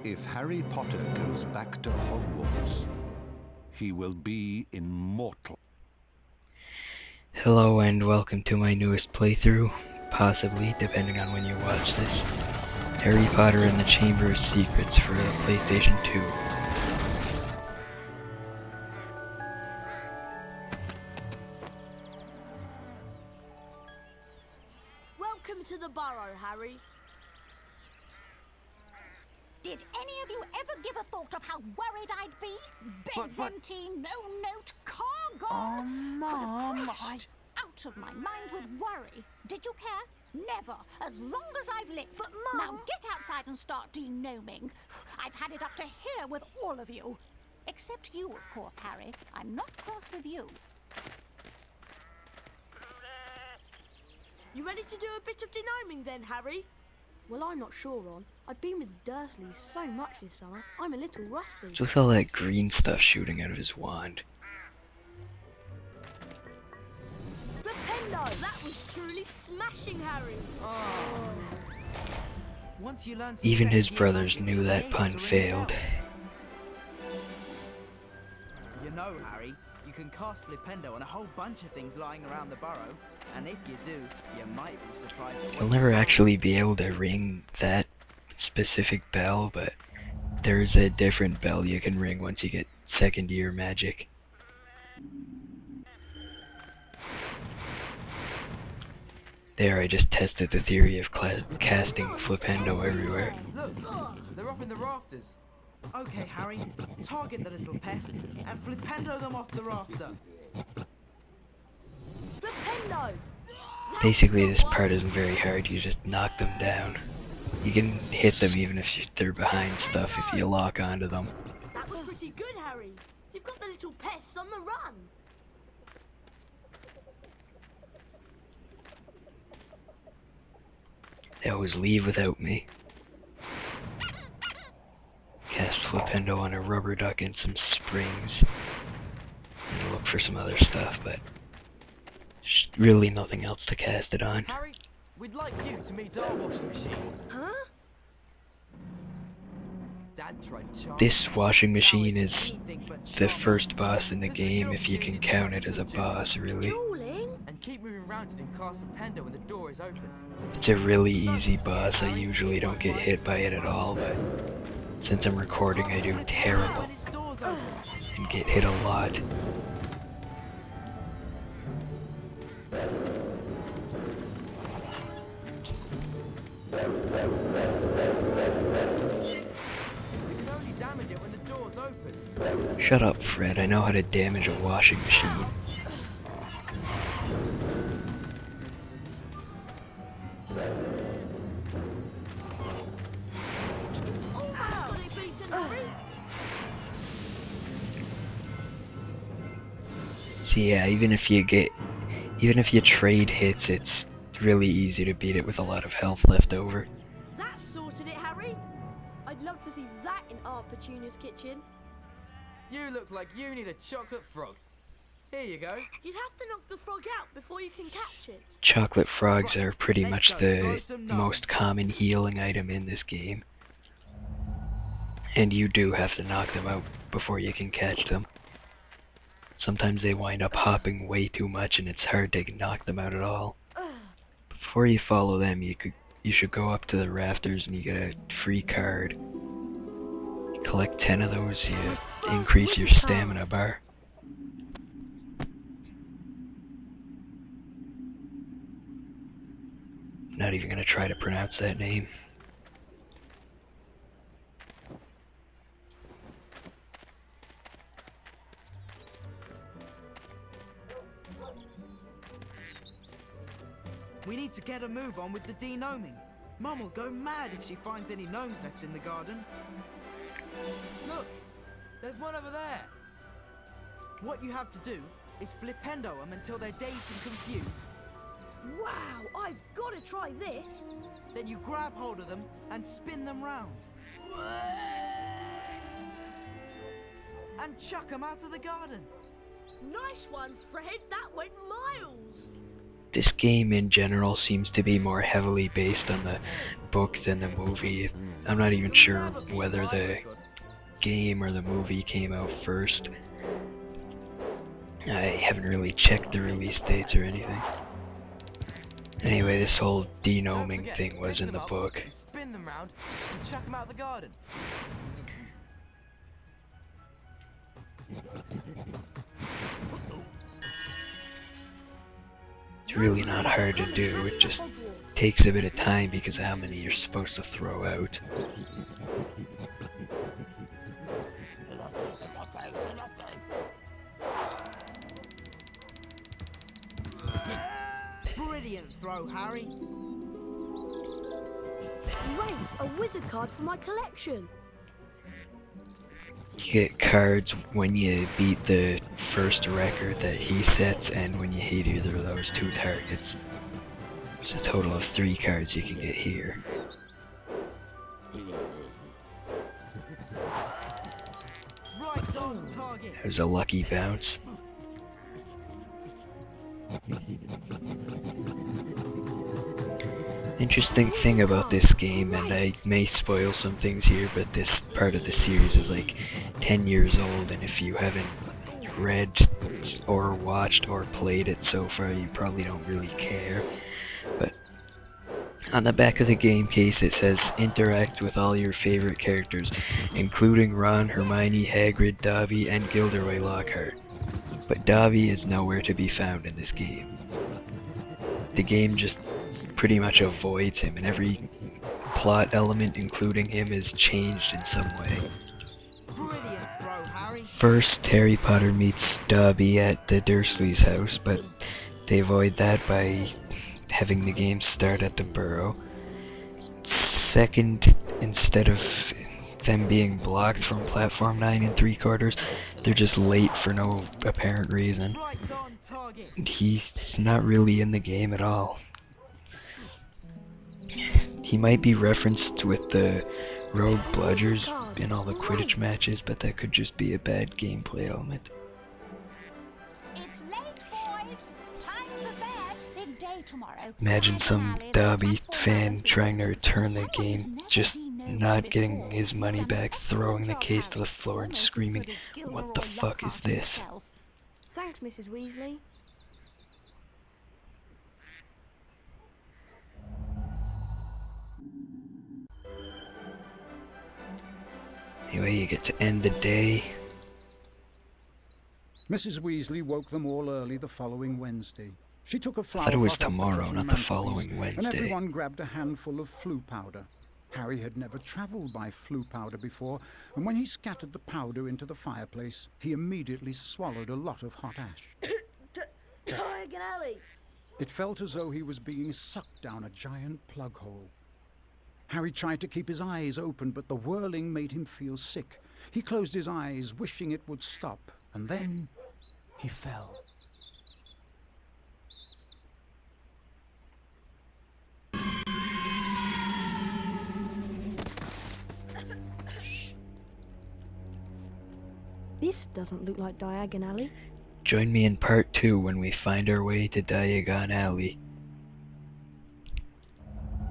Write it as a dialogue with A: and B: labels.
A: If Harry Potter goes back to Hogwarts, he will be immortal.
B: Hello and welcome to my newest playthrough, possibly, depending on when you watch this. Harry Potter and the Chamber of Secrets for PlayStation 2.
C: Welcome to the Burrow, Harry.
D: Did any of you ever give a thought of how worried I'd be? Beds empty, no note, car gone.
E: Mom,
D: Could have crashed. Out of my mind with worry. Did you care? Never. As long as I've lived.
C: But, Mum...
D: Now get outside and start de-gnoming. I've had it up to here with all of you. Except you, of course, Harry. I'm not cross with you.
C: You ready to do a bit of de-gnoming then, Harry? Well, I'm not sure, Ron. I've been with Dursleys so much this summer, I'm a little rusty.
B: So with all that green stuff shooting out of his wand.
C: Flipendo! That was truly smashing, Harry!
E: Oh. Once you learn some
B: Even his
E: second-year
B: brothers
E: magic,
B: knew
E: you'll be
B: that
E: able
B: pun
E: to ring
B: failed.
E: the bell. You know, Harry, you can cast Flipendo on a whole bunch of things lying around the burrow, and if you do, you might be surprised at what
B: You'll
E: you
B: never
E: find.
B: actually be able to ring that specific bell, but there's a different bell you can ring once you get second year magic. There, I just tested the theory of casting Flipendo everywhere.
E: Look, they're up in the rafters. Okay, Harry, target the little pests and Flipendo them off the rafter.
C: Flipendo!
B: Basically, this part isn't very hard, you just knock them down. You can hit them even if they're behind stuff if you lock onto them.
C: That was pretty good, Harry. You've got the little pests on the run.
B: They always leave without me. Cast Flipendo on a rubber duck and some springs. And look for some other stuff, but really nothing else to cast it on.
E: Harry, we'd like you to meet our washing machine.
C: Huh?
E: Dad tried charming.
B: This washing
E: Now
B: machine
E: it's
B: is
E: anything but
B: the
E: charming.
B: first boss in the
E: This is
B: game,
E: your
B: if you can
E: opportunity to
B: count it
E: practice
B: as a
E: the two.
B: boss, really.
C: Dueling?
E: And keep moving around it and cast Flipendo when the door is open.
B: It's a really easy boss, I usually don't get hit by it at all, but since I'm recording I do terrible
E: When its door's open.
B: and get hit a lot.
E: You can only damage it when the door's open.
B: Shut up, Fred, I know how to damage a washing machine.
C: Almost got it beaten, Harry.
B: So yeah, even if you trade hits, it's really easy to beat it with a lot of health left over.
C: That sorted it, Harry. I'd love to see that in Aunt Petunia's kitchen.
E: You look like you need a chocolate frog. Here you go.
C: You'd have to knock the frog out before you can catch it.
B: Chocolate frogs are pretty
E: Let's
B: much
E: go,
B: the
E: throw some
B: most
E: gnomes.
B: common healing item in this game. And you do have to knock them out before you can catch them. Sometimes they wind up hopping way too much and it's hard to knock them out at all. Before you follow them, you should go up to the rafters and you get a free card. Collect 10 of those, you increase your stamina bar. Not even gonna try to pronounce that name.
E: We need to get a move on with the de-gnoming. Mum will go mad if she finds any gnomes left in the garden. Look, there's one over there. What you have to do is Flipendo them until they're dazed and confused.
C: Wow, I've got to try this.
E: Then you grab hold of them and spin them round. And chuck them out of the garden.
C: Nice one, Fred. That went miles.
B: This game in general seems to be more heavily based on the book than the movie. I'm not even sure whether the game or the movie came out first. I haven't really checked the release dates or anything. Anyway, this whole denoming thing was in the book.
E: Spin them round and chuck them out the garden.
B: It's really not hard to do, it just takes a bit of time because of how many you're supposed to throw out.
E: Brilliant throw, Harry.
C: Great, a wizard card for my collection.
B: You get cards when you beat the first record that he sets and when you hit either of those two targets. There's a total of 3 cards you can get here.
E: Right on target.
B: There's a lucky bounce. Interesting thing about this game, and I may spoil some things here, but this part of the series is like 10 years old, and if you haven't read or watched or played it so far, you probably don't really care. But on the back of the game case it says interact with all your favorite characters, including Ron, Hermione, Hagrid, Dobby, and Gilderoy Lockhart. But Dobby is nowhere to be found in this game. The game just pretty much avoids him, and every plot element including him is changed in some way.
E: Brilliant throw, Harry.
B: First, Harry Potter meets Dobby at the Dursleys' house, but they avoid that by having the game start at the Burrow. Second, instead of them being blocked from platform 9 3/4, they're just late for no apparent reason.
E: Right on target.
B: He's not really in the game at all. He might be referenced with the rogue bludgers in all the Quidditch matches, but that could just be a bad gameplay element.
D: It's late, boys. Time for bed. Big day tomorrow.
B: Imagine some Dobby fan trying to return the game, just not getting his money back, throwing the case to the floor and screaming, "What the fuck is this?"
C: Thanks, Mrs. Weasley.
B: Anyway, you get to end the day.
F: Mrs. Weasley woke them all early the following Wednesday. She took a flower
B: I thought it was
F: pot off the
B: tomorrow,
F: kitchen
B: not the
F: mantelpiece,
B: following Wednesday.
F: and everyone grabbed a handful of flue powder. Harry had never travelled by flue powder before, and when he scattered the powder into the fireplace, he immediately swallowed a lot of hot ash.
C: Diagon Alley.
F: It felt as though he was being sucked down a giant plug hole. Harry tried to keep his eyes open, but the whirling made him feel sick. He closed his eyes, wishing it would stop, and then he fell.
C: This doesn't look like Diagon Alley.
B: Join me in part 2 when we find our way to Diagon Alley.